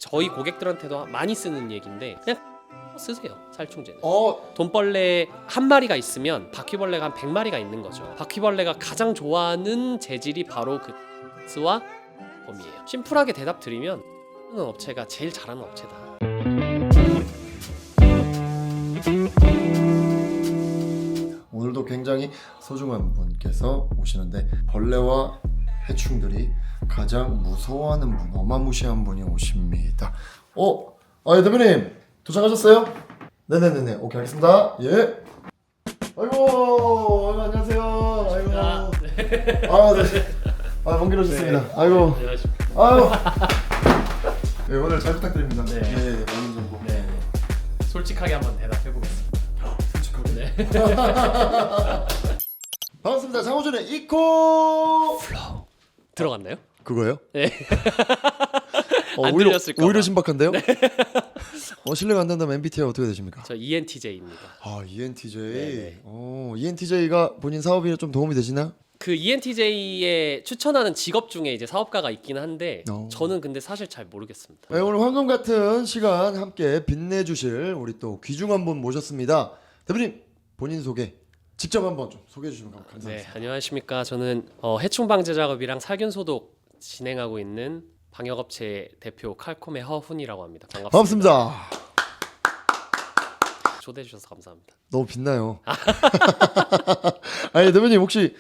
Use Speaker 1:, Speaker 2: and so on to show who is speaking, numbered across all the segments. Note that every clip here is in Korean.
Speaker 1: 저희 고객들한테도 많이 쓰는 얘기인데 그냥 쓰세요. 살충제는.
Speaker 2: 어,
Speaker 1: 돈벌레 한 마리가 있으면 바퀴벌레가 한 100마리가 있는 거죠. 바퀴벌레가 가장 좋아하는 재질이 바로 그 스와 범이에요. 심플하게 대답 드리면 하는 업체가 제일 잘하는 업체다.
Speaker 2: 오늘도 굉장히 소중한 분께서 오시는데 벌레와 해충들이 가장 무서워하는 분, 어마무시한 분이 오십니다. 예, 대표님 도착하셨어요? 네네네네. 오케이, 알겠습니다. 예. 아이고, 안녕하세요. 아이고. 네. 먼 길 오셨습니다. 아이고. 아유. 네, 오늘 잘 부탁드립니다.
Speaker 1: 네.
Speaker 2: 네, 많은 정보.
Speaker 1: 네. 솔직하게 한번 대답해 보겠습니다.
Speaker 2: 솔직하게.
Speaker 1: 네.
Speaker 2: 반갑습니다. 장호준의 이코
Speaker 1: 플로우. 들어갔나요?
Speaker 2: 그거예요?
Speaker 1: 네. 안
Speaker 2: 오히려,
Speaker 1: 들렸을까 봐.
Speaker 2: 오히려 신박한데요? 실례가 안 된다면 MBTI 어떻게 되십니까?
Speaker 1: 저 ENTJ입니다.
Speaker 2: ENTJ.
Speaker 1: 네네.
Speaker 2: ENTJ가 본인 사업에 좀 도움이 되시나요?
Speaker 1: 그 ENTJ에 추천하는 직업 중에 이제 사업가가 있긴 한데 저는 근데 사실 잘 모르겠습니다.
Speaker 2: 네, 오늘 황금 같은 시간 함께 빛내주실 우리 또 귀중한 분 모셨습니다. 대표님 본인 소개 직접 한번 좀 소개해 주시면
Speaker 1: 네,
Speaker 2: 감사하겠습니다.
Speaker 1: 안녕하십니까. 저는 해충 방제 작업이랑 살균 소독 진행하고 있는 방역업체 대표 칼콤의 허훈이라고 합니다. 반갑습니다.
Speaker 2: 반갑습니다.
Speaker 1: 초대해 주셔서 감사합니다.
Speaker 2: 너무 빛나요. 아니 대표님 혹시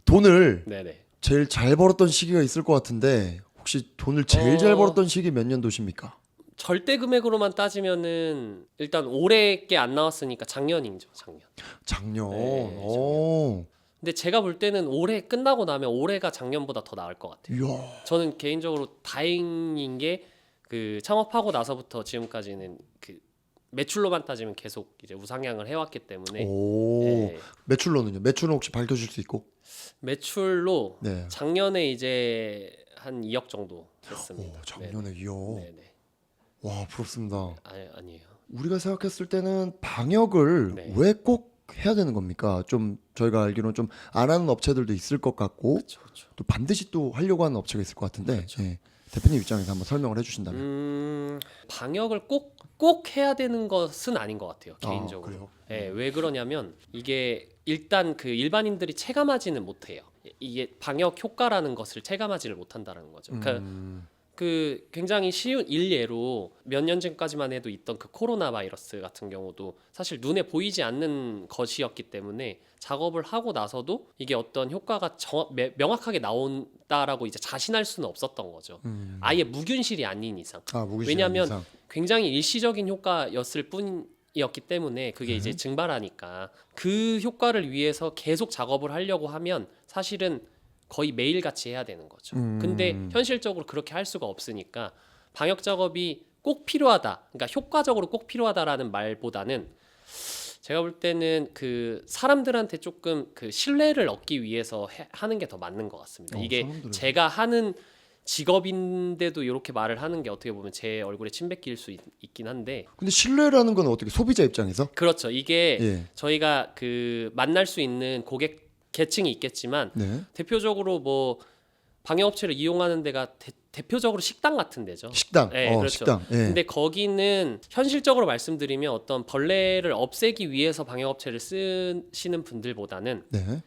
Speaker 2: 돈을
Speaker 1: 네네.
Speaker 2: 제일 잘 벌었던 시기가 있을 것 같은데 혹시 돈을 제일 잘 벌었던 시기 몇 년도십니까?
Speaker 1: 절대 금액으로만 따지면은 일단 올해 게 안 나왔으니까 작년이죠. 작년.
Speaker 2: 작년.
Speaker 1: 네,
Speaker 2: 오.
Speaker 1: 근데 제가 볼 때는 올해 끝나고 나면 올해가 작년보다 더 나을 것 같아요.
Speaker 2: 이야.
Speaker 1: 저는 개인적으로 다행인 게 그 창업하고 나서부터 지금까지는 그 매출로만 따지면 계속 이제 우상향을 해왔기 때문에
Speaker 2: 오.
Speaker 1: 네,
Speaker 2: 매출로는요? 매출은 혹시 밝혀줄 수 있고?
Speaker 1: 매출로
Speaker 2: 네.
Speaker 1: 작년에 이제 한 2억 정도 됐습니다.
Speaker 2: 작년에
Speaker 1: 네네.
Speaker 2: 2억.
Speaker 1: 네네.
Speaker 2: 와 부럽습니다.
Speaker 1: 아니에요.
Speaker 2: 우리가 생각했을 때는 방역을
Speaker 1: 네.
Speaker 2: 왜 꼭 해야 되는 겁니까? 좀 저희가 알기로는 좀 안 하는 업체들도 있을 것 같고
Speaker 1: 그렇죠.
Speaker 2: 또 반드시 또 하려고 하는 업체가 있을 것 같은데 예. 대표님 입장에서 한번 설명을 해주신다면.
Speaker 1: 방역을 꼭 해야 되는 것은 아닌 것 같아요. 개인적으로.
Speaker 2: 그래요?
Speaker 1: 예, 왜 그러냐면 이게 일단 그 일반인들이 체감하지는 못해요. 이게 방역 효과라는 것을 체감하지를 못한다는 거죠. 그러니까 그 굉장히 쉬운 일례로 몇 년 전까지만 해도 있던 그 코로나 바이러스 같은 경우도 사실 눈에 보이지 않는 것이었기 때문에 작업을 하고 나서도 이게 어떤 효과가 명확하게 나온다라고 이제 자신할 수는 없었던 거죠. 아예 무균실이 아닌 이상.
Speaker 2: 무기실
Speaker 1: 왜냐하면
Speaker 2: 이상.
Speaker 1: 굉장히 일시적인 효과였을 뿐이었기 때문에 그게 이제 증발하니까 그 효과를 위해서 계속 작업을 하려고 하면 사실은 거의 매일 같이 해야 되는 거죠. 근데 현실적으로 그렇게 할 수가 없으니까 방역 작업이 꼭 필요하다. 그러니까 효과적으로 꼭 필요하다라는 말보다는 제가 볼 때는 그 사람들한테 조금 그 신뢰를 얻기 위해서 하는 게 더 맞는 것 같습니다. 이게
Speaker 2: 사람들은.
Speaker 1: 제가 하는 직업인데도 이렇게 말을 하는 게 어떻게 보면 제 얼굴에 침 뱉길 수 있긴 한데
Speaker 2: 근데 신뢰라는 건 어떻게 소비자 입장에서?
Speaker 1: 그렇죠. 이게
Speaker 2: 예.
Speaker 1: 저희가 그 만날 수 있는 고객 계층이 있겠지만
Speaker 2: 네.
Speaker 1: 대표적으로 뭐 방역업체를 이용하는 데가 대표적으로 식당 같은 데죠.
Speaker 2: 식당.
Speaker 1: 네, 그렇죠.
Speaker 2: 식당. 예.
Speaker 1: 근데 거기는 현실적으로 말씀드리면 어떤 벌레를 없애기 위해서 방역업체를 쓰시는 분들보다는
Speaker 2: 네.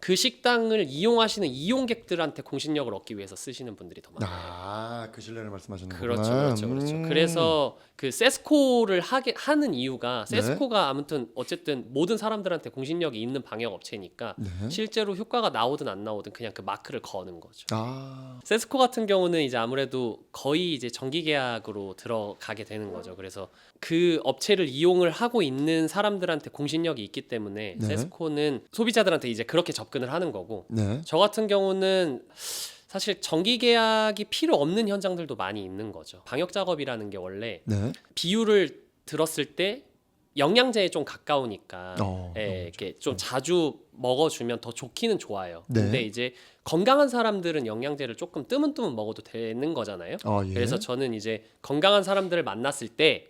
Speaker 1: 그 식당을 이용하시는 이용객들한테 공신력을 얻기 위해서 쓰시는 분들이 더 많아요.
Speaker 2: 그 신뢰를 말씀하시는
Speaker 1: 그렇죠,
Speaker 2: 거구나.
Speaker 1: 그렇죠. 그래서 그 세스코를 하는 이유가
Speaker 2: 네.
Speaker 1: 세스코가 아무튼 어쨌든 모든 사람들한테 공신력이 있는 방역 업체니까
Speaker 2: 네.
Speaker 1: 실제로 효과가 나오든 안 나오든 그냥 그 마크를 거는 거죠.
Speaker 2: 아.
Speaker 1: 세스코 같은 경우는 이제 아무래도 거의 이제 정기 계약으로 들어가게 되는 거죠. 그래서 그 업체를 이용을 하고 있는 사람들한테 공신력이 있기 때문에
Speaker 2: 네.
Speaker 1: 세스코는 소비자들한테 이제 그렇게 접근을 하는 거고
Speaker 2: 네.
Speaker 1: 저 같은 경우는 사실 정기 계약이 필요 없는 현장들도 많이 있는 거죠. 방역 작업이라는 게 원래
Speaker 2: 네.
Speaker 1: 비율을 들었을 때 영양제에 좀 가까우니까 이렇게 좀 자주 먹어주면 더 좋기는 좋아요.
Speaker 2: 네.
Speaker 1: 근데 이제 건강한 사람들은 영양제를 조금 뜨문뜨문 먹어도 되는 거잖아요.
Speaker 2: 예.
Speaker 1: 그래서 저는 이제 건강한 사람들을 만났을 때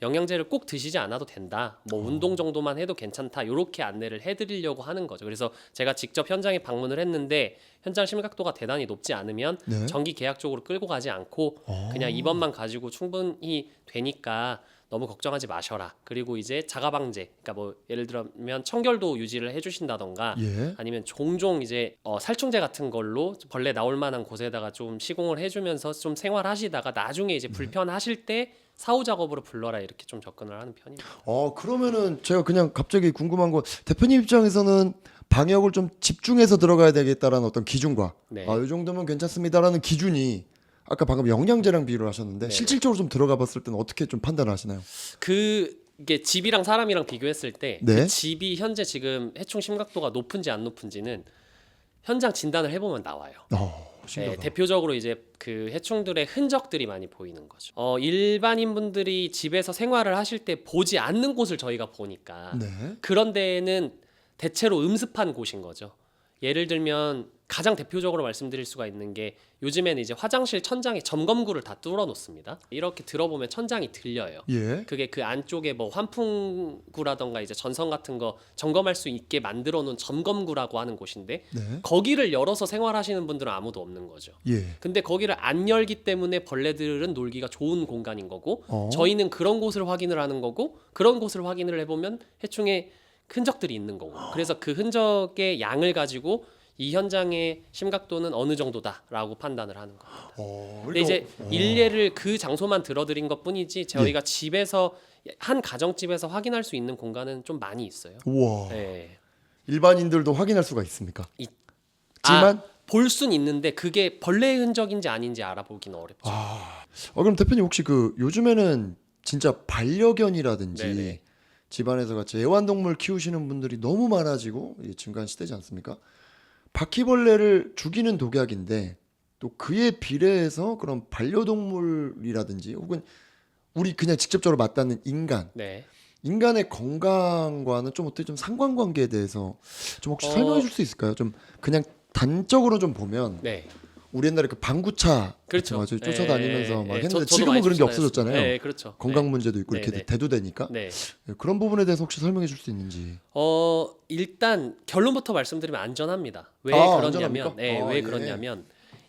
Speaker 1: 영양제를 꼭 드시지 않아도 된다. 뭐 운동 정도만 해도 괜찮다. 이렇게 안내를 해드리려고 하는 거죠. 그래서 제가 직접 현장에 방문을 했는데 현장 심각도가 대단히 높지 않으면
Speaker 2: 네.
Speaker 1: 정기 계약 쪽으로 끌고 가지 않고 그냥 입원만 가지고 충분히 되니까 너무 걱정하지 마셔라. 그리고 이제 자가 방제, 그러니까 뭐 예를 들면 청결도 유지를 해주신다던가
Speaker 2: 예.
Speaker 1: 아니면 종종 이제 살충제 같은 걸로 벌레 나올 만한 곳에다가 좀 시공을 해주면서 좀 생활하시다가 나중에 이제 불편하실 때 사후 작업으로 불러라 이렇게 좀 접근을 하는 편입니다.
Speaker 2: 그러면은 제가 그냥 갑자기 궁금한 거 대표님 입장에서는 방역을 좀 집중해서 들어가야 되겠다라는 어떤 기준과
Speaker 1: 네.
Speaker 2: 이 정도면 괜찮습니다라는 기준이 아까 방금 영양제랑 비유를 하셨는데
Speaker 1: 네.
Speaker 2: 실질적으로 좀 들어가 봤을 때는 어떻게 좀 판단하시나요?
Speaker 1: 이게 집이랑 사람이랑 비교했을 때
Speaker 2: 네.
Speaker 1: 그 집이 현재 지금 해충 심각도가 높은지 안 높은지는 현장 진단을 해보면 나와요.
Speaker 2: 신기하다.
Speaker 1: 대표적으로 이제 그 해충들의 흔적들이 많이 보이는 거죠. 일반인 분들이 집에서 생활을 하실 때 보지 않는 곳을 저희가 보니까
Speaker 2: 네.
Speaker 1: 그런 데는 대체로 음습한 곳인 거죠. 예를 들면 가장 대표적으로 말씀드릴 수가 있는 게 요즘에는 이제 화장실 천장에 점검구를 다 뚫어 놓습니다. 이렇게 들어보면 천장이 들려요.
Speaker 2: 예.
Speaker 1: 그게 그 안쪽에 뭐 환풍구라던가 이제 전선 같은 거 점검할 수 있게 만들어 놓은 점검구라고 하는 곳인데
Speaker 2: 네.
Speaker 1: 거기를 열어서 생활하시는 분들은 아무도 없는 거죠.
Speaker 2: 예.
Speaker 1: 근데 거기를 안 열기 때문에 벌레들은 놀기가 좋은 공간인 거고 저희는 그런 곳을 확인을 하는 거고 그런 곳을 확인을 해보면 해충의 흔적들이 있는 거고 그래서 그 흔적의 양을 가지고 이 현장의 심각도는 어느 정도다라고 판단을 하는 겁니다. 근데 이제 일례를 그 장소만 들어드린 것뿐이지 저희가 집에서 한 가정집에서 확인할 수 있는 공간은 좀 많이 있어요.
Speaker 2: 우와.
Speaker 1: 네.
Speaker 2: 일반인들도 확인할 수가 있습니까?
Speaker 1: 있지만 볼 순 있는데 그게 벌레의 흔적인지 아닌지 알아보기는 어렵죠.
Speaker 2: 그럼 대표님 혹시 그 요즘에는 진짜 반려견이라든지
Speaker 1: 네네.
Speaker 2: 집안에서 같이 애완동물 키우시는 분들이 너무 많아지고 이게 증가한 시대지 않습니까? 바퀴벌레를 죽이는 독약인데 또 그에 비례해서 그런 반려동물이라든지 혹은 우리 그냥 직접적으로 맞닿는
Speaker 1: 네.
Speaker 2: 인간의 건강과는 좀 어떻게 좀 상관관계에 대해서 좀 혹시 설명해 줄 수 있을까요? 좀 그냥 단적으로 좀 보면
Speaker 1: 네.
Speaker 2: 우리 옛날에 그 방구차
Speaker 1: 그렇죠.
Speaker 2: 같은 거 쫓아다니면서 막 했는데
Speaker 1: 저도
Speaker 2: 지금은
Speaker 1: 많이
Speaker 2: 그런 게
Speaker 1: 쫓아다녔어요.
Speaker 2: 없어졌잖아요.
Speaker 1: 네, 그렇죠.
Speaker 2: 건강 문제도 있고 이렇게
Speaker 1: 네.
Speaker 2: 대두되니까
Speaker 1: 네.
Speaker 2: 그런 부분에 대해서 혹시 설명해 줄 수 있는지.
Speaker 1: 일단 결론부터 말씀드리면 안전합니다. 왜
Speaker 2: 안전합니까?
Speaker 1: 그러냐면, 왜
Speaker 2: 예.
Speaker 1: 그러냐면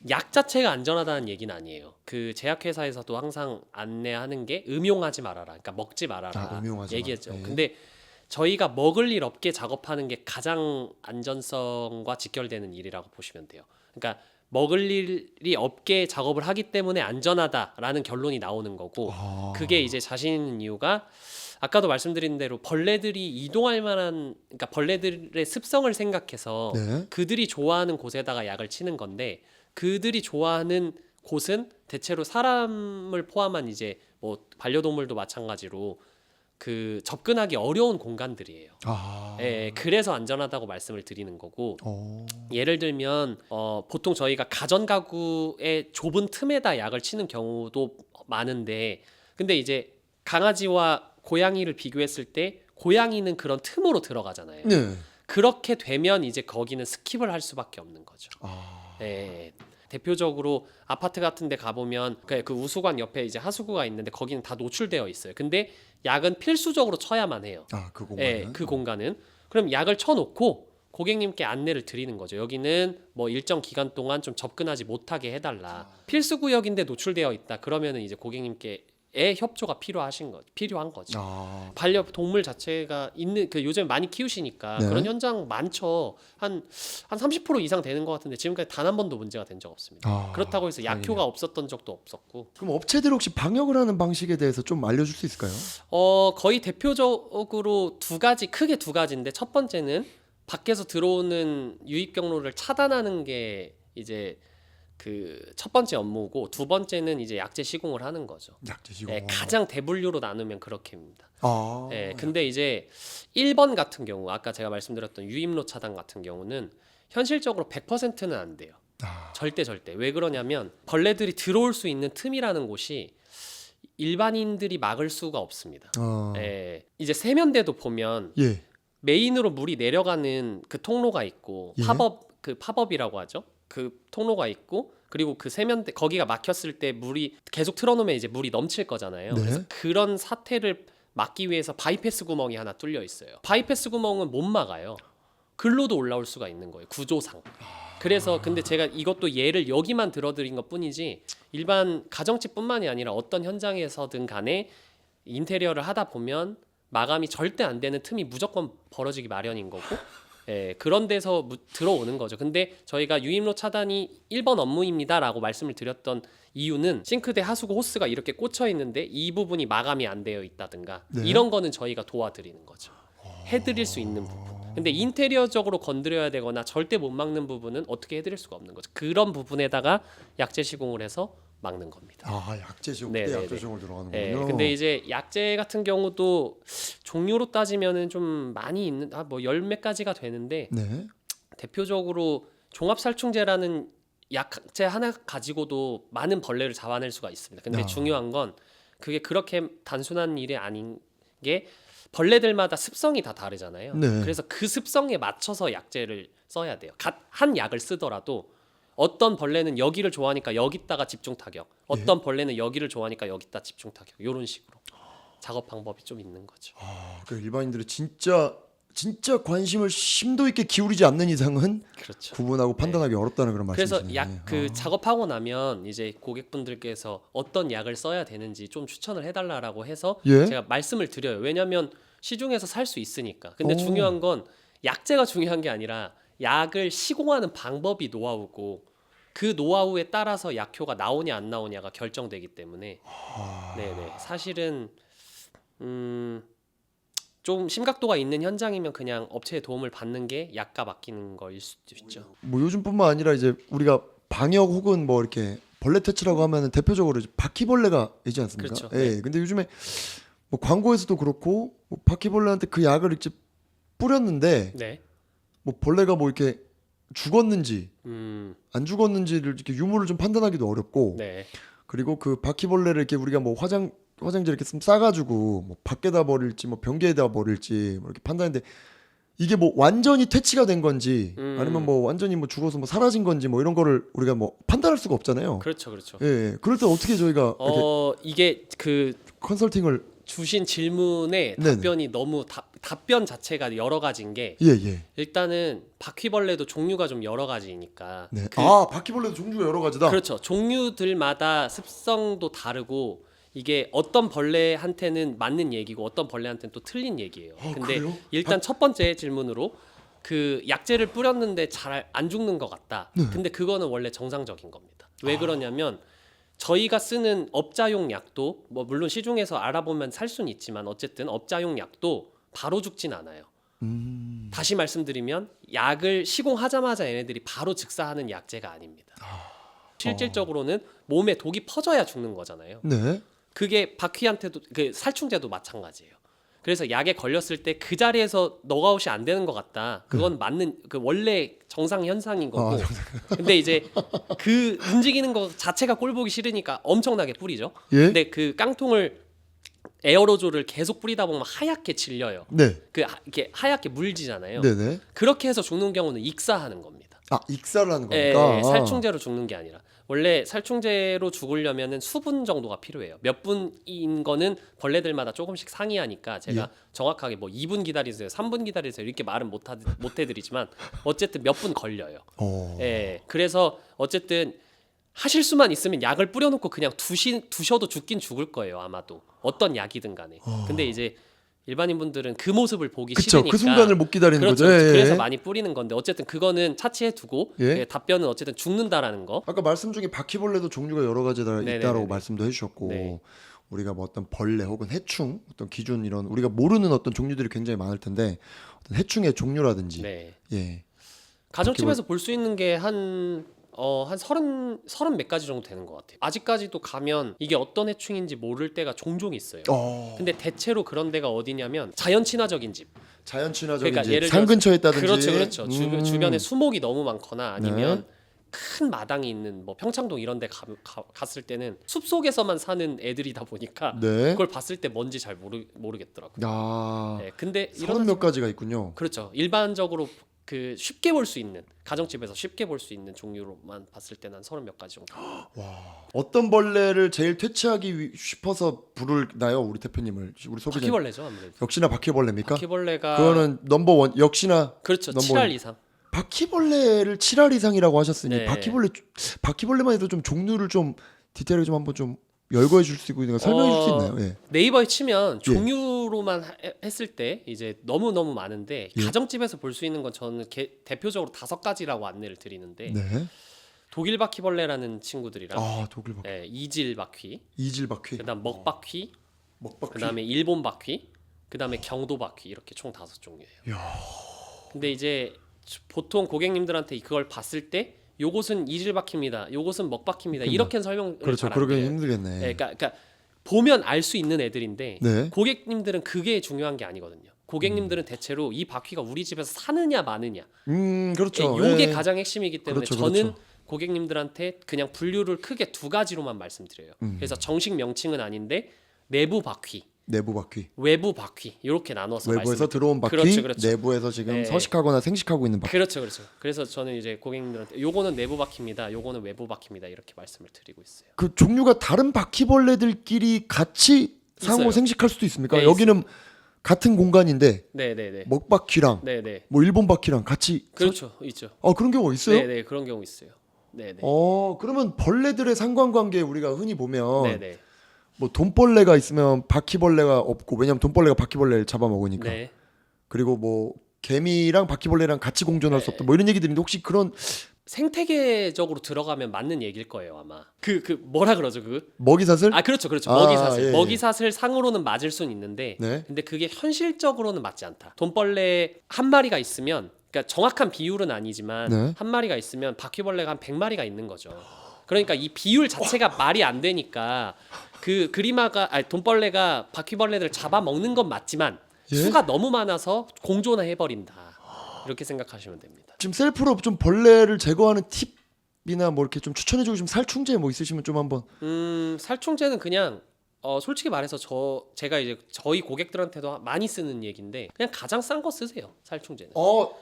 Speaker 1: 약 자체가 안전하다는 얘기는 아니에요. 그 제약회사에서도 항상 안내하는 게 음용하지 말아라. 그러니까 먹지 말아라.
Speaker 2: 음용하지
Speaker 1: 얘기했죠.
Speaker 2: 마라. 예.
Speaker 1: 근데 저희가 먹을 일 없게 작업하는 게 가장 안전성과 직결되는 일이라고 보시면 돼요. 그러니까 먹을 일이 없게 작업을 하기 때문에 안전하다라는 결론이 나오는 거고 그게 이제 자신 있는 이유가 아까도 말씀드린 대로 벌레들이 이동할 만한 그러니까 벌레들의 습성을 생각해서
Speaker 2: 네.
Speaker 1: 그들이 좋아하는 곳에다가 약을 치는 건데 그들이 좋아하는 곳은 대체로 사람을 포함한 이제 뭐 반려동물도 마찬가지로 그 접근하기 어려운 공간들이에요. 그래서 안전하다고 말씀을 드리는 거고 예를 들면 보통 저희가 가전 가구의 좁은 틈에다 약을 치는 경우도 많은데 근데 이제 강아지와 고양이를 비교했을 때 고양이는 그런 틈으로 들어가잖아요.
Speaker 2: 네.
Speaker 1: 그렇게 되면 이제 거기는 스킵을 할 수밖에 없는 거죠. 대표적으로 아파트 같은 데 가보면 그 우수관 옆에 이제 하수구가 있는데 거기는 다 노출되어 있어요. 근데 약은 필수적으로 쳐야만 해요.
Speaker 2: 그 공간은.
Speaker 1: 그 공간은. 그럼 약을 쳐놓고 고객님께 안내를 드리는 거죠. 여기는 뭐 일정 기간 동안 좀 접근하지 못하게 해달라. 필수 구역인데 노출되어 있다. 그러면은 이제 고객님께 협조가 필요한 거죠. 반려동물 자체가 있는 그 요즘 많이 키우시니까
Speaker 2: 네.
Speaker 1: 그런 현장 많죠. 한 30% 이상 되는 것 같은데 지금까지 단 한 번도 문제가 된 적 없습니다. 그렇다고 해서 약효가 없었던 적도 없었고.
Speaker 2: 그럼 업체들 혹시 방역을 하는 방식에 대해서 좀 알려줄 수 있을까요?
Speaker 1: 거의 대표적으로 크게 두 가지인데 첫 번째는 밖에서 들어오는 유입 경로를 차단하는 게 이제 그 첫 번째 업무고 두 번째는 이제 약제 시공을 하는 거죠.
Speaker 2: 약제 시공.
Speaker 1: 가장 대분류로 나누면 그렇게입니다.
Speaker 2: 아.
Speaker 1: 근데 이제 1번 같은 경우 아까 제가 말씀드렸던 유입로 차단 같은 경우는 현실적으로 100%는 안 돼요. 절대. 왜 그러냐면 벌레들이 들어올 수 있는 틈이라는 곳이 일반인들이 막을 수가 없습니다. 이제 세면대도 보면
Speaker 2: 예.
Speaker 1: 메인으로 물이 내려가는 그 통로가 있고
Speaker 2: 예.
Speaker 1: 팝업이라고 하죠. 그 통로가 있고 그리고 그 세면대 거기가 막혔을 때 물이 계속 틀어놓으면 이제 물이 넘칠 거잖아요.
Speaker 2: 네.
Speaker 1: 그래서 그런 사태를 막기 위해서 바이패스 구멍이 하나 뚫려 있어요. 바이패스 구멍은 못 막아요. 글로도 올라올 수가 있는 거예요. 구조상. 그래서 근데 제가 이것도 예를 여기만 들어드린 것뿐이지 일반 가정집뿐만이 아니라 어떤 현장에서든 간에 인테리어를 하다 보면 마감이 절대 안 되는 틈이 무조건 벌어지기 마련인 거고 예, 그런 데서 들어오는 거죠. 근데 저희가 유입로 차단이 1번 업무입니다라고 말씀을 드렸던 이유는 싱크대 하수구 호스가 이렇게 꽂혀 있는데 이 부분이 마감이 안 되어 있다든가
Speaker 2: 네.
Speaker 1: 이런 거는 저희가 도와드리는 거죠. 해드릴 수 있는 부분. 근데 인테리어적으로 건드려야 되거나 절대 못 막는 부분은 어떻게 해드릴 수가 없는 거죠. 그런 부분에다가 약재 시공을 해서 막는 겁니다.
Speaker 2: 아, 약재 시공
Speaker 1: 네,
Speaker 2: 때
Speaker 1: 네,
Speaker 2: 약재
Speaker 1: 네.
Speaker 2: 시공을 들어가는군요.
Speaker 1: 네, 근데 이제 약재 같은 경우도 종류로 따지면은 좀 많이 있는 뭐 열 몇 가지가 되는데
Speaker 2: 네.
Speaker 1: 대표적으로 종합살충제라는 약재 하나 가지고도 많은 벌레를 잡아낼 수가 있습니다. 근데
Speaker 2: 아.
Speaker 1: 중요한 건 그게 그렇게 단순한 일이 아닌 게 벌레들마다 습성이 다 다르잖아요.
Speaker 2: 네.
Speaker 1: 그래서 그 습성에 맞춰서 약재를 써야 돼요. 한 약을 쓰더라도 어떤 벌레는 여기를 좋아하니까 여기다가 집중 타격, 어떤 벌레는 여기를 좋아하니까 여기다 집중 타격, 이런 식으로 작업 방법이 좀 있는 거죠.
Speaker 2: 아, 그 일반인들이 진짜 관심을 심도 있게 기울이지 않는 이상은
Speaker 1: 그렇죠.
Speaker 2: 구분하고 판단하기 어렵다는 그런 말씀이시네요.
Speaker 1: 그래서 약 그 작업하고 나면 이제 고객분들께서 어떤 약을 써야 되는지 좀 추천을 해달라고 해서
Speaker 2: 예?
Speaker 1: 제가 말씀을 드려요. 왜냐하면 시중에서 살 수 있으니까. 근데
Speaker 2: 오.
Speaker 1: 중요한 건 약재가 중요한 게 아니라 약을 시공하는 방법이 노하우고 그 노하우에 따라서 약효가 나오냐 안 나오냐가 결정되기 때문에 네네 사실은 좀 심각도가 있는 현장이면 그냥 업체의 도움을 받는 게 약과 맡기는 거일 수도 있죠.
Speaker 2: 뭐 요즘뿐만 아니라 이제 우리가 방역 혹은 뭐 이렇게 벌레 퇴치라고 하면은 대표적으로 이제 바퀴벌레가 있지 않습니까?
Speaker 1: 그렇죠.
Speaker 2: 예.
Speaker 1: 네.
Speaker 2: 근데 요즘에 뭐 광고에서도 그렇고 뭐 바퀴벌레한테 그 약을 이제 뿌렸는데
Speaker 1: 네.
Speaker 2: 뭐 벌레가 뭐 이렇게 죽었는지
Speaker 1: 음,
Speaker 2: 안 죽었는지를 이렇게 유무를 좀 판단하기도 어렵고
Speaker 1: 네.
Speaker 2: 그리고 그 바퀴벌레를 이렇게 우리가 뭐 화장제 이렇게 좀 싸가지고 뭐 밖에다 버릴지 뭐 변기에다 버릴지 뭐 이렇게 판단했는데 이게 뭐 완전히 퇴치가 된 건지 아니면 뭐 완전히 뭐 죽어서 뭐 사라진 건지 뭐 이런 거를 우리가 뭐 판단할 수가 없잖아요.
Speaker 1: 그렇죠, 그렇죠.
Speaker 2: 예, 예. 그럴 때 어떻게 저희가 이렇게
Speaker 1: 이게 그
Speaker 2: 컨설팅을
Speaker 1: 주신 질문에
Speaker 2: 네네.
Speaker 1: 답변이 너무 답변 자체가 여러 가지인 게
Speaker 2: 예, 예.
Speaker 1: 일단은 바퀴벌레도 종류가 좀 여러 가지니까
Speaker 2: 네.
Speaker 1: 그
Speaker 2: 아, 바퀴벌레도 종류가 여러 가지다.
Speaker 1: 그렇죠. 종류들마다 습성도 다르고 이게 어떤 벌레한테는 맞는 얘기고 어떤 벌레한테는 또 틀린 얘기예요. 근데
Speaker 2: 그래요?
Speaker 1: 일단 첫 번째 질문으로 그 약재를 뿌렸는데 잘 안 죽는 것 같다.
Speaker 2: 네.
Speaker 1: 근데 그거는 원래 정상적인 겁니다. 왜 그러냐면 저희가 쓰는 업자용 약도 뭐 물론 시중에서 알아보면 살 수는 있지만 어쨌든 업자용 약도 바로 죽진 않아요. 다시 말씀드리면 약을 시공하자마자 얘네들이 바로 즉사하는 약재가 아닙니다. 실질적으로는 몸에 독이 퍼져야 죽는 거잖아요.
Speaker 2: 네.
Speaker 1: 그게 바퀴한테도 그 살충제도 마찬가지예요. 그래서 약에 걸렸을 때 그 자리에서 너가웃이 안 되는 것 같다. 그건 맞는 그 원래 정상 현상인 거고. 근데 이제 그 움직이는 거 자체가 꼴 보기 싫으니까 엄청나게 뿌리죠.
Speaker 2: 예?
Speaker 1: 근데 그 깡통을 에어로졸을 계속 뿌리다 보면 하얗게 질려요.
Speaker 2: 네.
Speaker 1: 이렇게 하얗게 물지잖아요.
Speaker 2: 네, 네.
Speaker 1: 그렇게 해서 죽는 경우는 익사하는 겁니다.
Speaker 2: 아, 익사를 하는
Speaker 1: 예,
Speaker 2: 겁니까?
Speaker 1: 예, 살충제로 죽는 게 아니라 원래 살충제로 죽으려면은 수분 정도가 필요해요. 몇 분인 거는 벌레들마다 조금씩 상이하니까 제가 정확하게 뭐 2분 기다리세요, 3분 기다리세요 이렇게 말은 못 해드리지만 어쨌든 몇 분 걸려요. 예, 그래서 어쨌든 하실 수만 있으면 약을 뿌려놓고 그냥 두셔도 죽긴 죽을 거예요 아마도 어떤 약이든 간에. 근데 이제 일반인 분들은 그 모습을 보기
Speaker 2: 그쵸,
Speaker 1: 싫으니까
Speaker 2: 그 순간을 못 기다리는
Speaker 1: 그렇죠.
Speaker 2: 거죠. 예, 예.
Speaker 1: 그래서 많이 뿌리는 건데 어쨌든 그거는 차치해 두고
Speaker 2: 예.
Speaker 1: 답변은 어쨌든 죽는다라는 거.
Speaker 2: 아까 말씀 중에 바퀴벌레도 종류가 여러 가지다
Speaker 1: 네네네네.
Speaker 2: 있다라고 말씀도 해주셨고
Speaker 1: 네.
Speaker 2: 우리가 뭐 어떤 벌레 혹은 해충 어떤 기준 이런 우리가 모르는 어떤 종류들이 굉장히 많을 텐데 어떤 해충의 종류라든지
Speaker 1: 네.
Speaker 2: 예.
Speaker 1: 가정집에서 볼 수 있는 게 한 30 몇 가지 정도 되는 것 같아요. 아직까지도 가면 이게 어떤 해충인지 모를 때가 종종 있어요. 근데 대체로 그런 데가 어디냐면 자연 친화적인 집.
Speaker 2: 자연 친화적인
Speaker 1: 그러니까
Speaker 2: 집,
Speaker 1: 예를
Speaker 2: 산
Speaker 1: 들어서-
Speaker 2: 근처에 있다든지
Speaker 1: 그렇죠. 주변에 수목이 너무 많거나 아니면
Speaker 2: 네.
Speaker 1: 큰 마당이 있는 뭐 평창동 이런 데 갔을 때는 숲속에서만 사는 애들이다 보니까
Speaker 2: 네.
Speaker 1: 그걸 봤을 때 뭔지 잘 모르겠더라고요.
Speaker 2: 아,
Speaker 1: 네, 근데
Speaker 2: 30몇 가지가 있군요.
Speaker 1: 그렇죠. 일반적으로 그 쉽게 볼 수 있는 가정집에서 쉽게 볼 수 있는 종류로만 봤을 때는 한 30몇 가지 정도.
Speaker 2: 어떤 벌레를 제일 퇴치하기 싶어서 부르나요, 우리 대표님을? 우리 소비자
Speaker 1: 바퀴벌레죠 아무래도.
Speaker 2: 역시나 바퀴벌레입니까?
Speaker 1: 바퀴벌레가
Speaker 2: 그거는 넘버 원 역시나
Speaker 1: 그렇죠.
Speaker 2: 넘버
Speaker 1: 7알
Speaker 2: 원.
Speaker 1: 이상.
Speaker 2: 바퀴벌레를 7알 이상이라고 하셨으니
Speaker 1: 네.
Speaker 2: 바퀴벌레만 해도 좀 종류를 좀 디테일하게 좀 한번 좀 열거해 줄 수 있고 설명해 줄 수 있나요? 예.
Speaker 1: 네이버에 치면 종류로만 했을 때 이제 너무 많은데
Speaker 2: 예.
Speaker 1: 가정집에서 볼 수 있는 건 저는 대표적으로 5가지라고 안내를 드리는데
Speaker 2: 네.
Speaker 1: 독일 바퀴벌레라는 친구들이랑
Speaker 2: 독일 바퀴.
Speaker 1: 이질 바퀴,
Speaker 2: 이질 바퀴.
Speaker 1: 그다음 먹바퀴,
Speaker 2: 먹바퀴.
Speaker 1: 그다음에 일본 바퀴, 그다음에 경도 바퀴 이렇게 총 5종류예요. 근데 이제 보통 고객님들한테 그걸 봤을 때 요것은 이질 바퀴입니다. 요것은 먹바퀴입니다. 이렇게는 설명을
Speaker 2: 그렇죠.
Speaker 1: 잘 안
Speaker 2: 그러기
Speaker 1: 드려요.
Speaker 2: 힘들겠네.
Speaker 1: 그러니까 보면 알 수 있는 애들인데
Speaker 2: 네.
Speaker 1: 고객님들은 그게 중요한 게 아니거든요. 고객님들은 대체로 이 바퀴가 우리 집에서 사느냐 마느냐
Speaker 2: 그렇죠.
Speaker 1: 요게
Speaker 2: 예.
Speaker 1: 가장 핵심이기 때문에
Speaker 2: 그렇죠,
Speaker 1: 저는
Speaker 2: 그렇죠.
Speaker 1: 고객님들한테 그냥 분류를 크게 2가지로만 말씀드려요. 그래서 정식 명칭은 아닌데 내부 바퀴,
Speaker 2: 내부 바퀴.
Speaker 1: 외부 바퀴 이렇게 나눠서
Speaker 2: 외부에서 들어온 바퀴,
Speaker 1: 그렇죠.
Speaker 2: 내부에서 지금
Speaker 1: 네.
Speaker 2: 서식하거나 생식하고 있는 바퀴.
Speaker 1: 그렇죠. 그래서 저는 이제 고객님들한테 요거는 내부 바퀴입니다. 요거는 외부 바퀴입니다. 이렇게 말씀을 드리고 있어요.
Speaker 2: 그 종류가 다른 바퀴벌레들끼리 같이 상호
Speaker 1: 있어요.
Speaker 2: 생식할 수도 있습니까?
Speaker 1: 네,
Speaker 2: 여기는 같은 공간인데
Speaker 1: 네네네.
Speaker 2: 먹바퀴랑
Speaker 1: 네네.
Speaker 2: 뭐 일본 바퀴랑 같이
Speaker 1: 그렇죠. 있죠.
Speaker 2: 그런 경우가 있어요?
Speaker 1: 네네 그런 경우 있어요. 네네.
Speaker 2: 그러면 벌레들의 상관관계 우리가 흔히 보면
Speaker 1: 네네.
Speaker 2: 뭐 돈벌레가 있으면 바퀴벌레가 없고 왜냐면 돈벌레가 바퀴벌레를 잡아먹으니까.
Speaker 1: 네.
Speaker 2: 그리고 뭐 개미랑 바퀴벌레랑 같이 공존할 수
Speaker 1: 네.
Speaker 2: 없다. 뭐 이런 얘기들인데 혹시 그런
Speaker 1: 생태계적으로 들어가면 맞는 얘기일 거예요 아마. 그 뭐라 그러죠 그?
Speaker 2: 먹이사슬?
Speaker 1: 그렇죠.
Speaker 2: 아,
Speaker 1: 먹이사슬.
Speaker 2: 예.
Speaker 1: 먹이사슬 상으로는 맞을 수는 있는데,
Speaker 2: 네.
Speaker 1: 근데 그게 현실적으로는 맞지 않다. 돈벌레 한 마리가 있으면, 그러니까 정확한 비율은 아니지만
Speaker 2: 네.
Speaker 1: 한 마리가 있으면 바퀴벌레가 한 100마리가 있는 거죠. 그러니까 이 비율 자체가 말이 안 되니까 그 돈벌레가 바퀴벌레들 잡아먹는 건 맞지만
Speaker 2: 예?
Speaker 1: 수가 너무 많아서 공존해 버린다. 이렇게 생각하시면 됩니다.
Speaker 2: 지금 셀프로 좀 벌레를 제거하는 팁이나 뭐 이렇게 좀 추천해주고 싶은 살충제 뭐 있으시면 좀 한번.
Speaker 1: 살충제는 그냥 솔직히 말해서 제가 이제 저희 고객들한테도 많이 쓰는 얘기인데 그냥 가장 싼 거 쓰세요. 살충제는.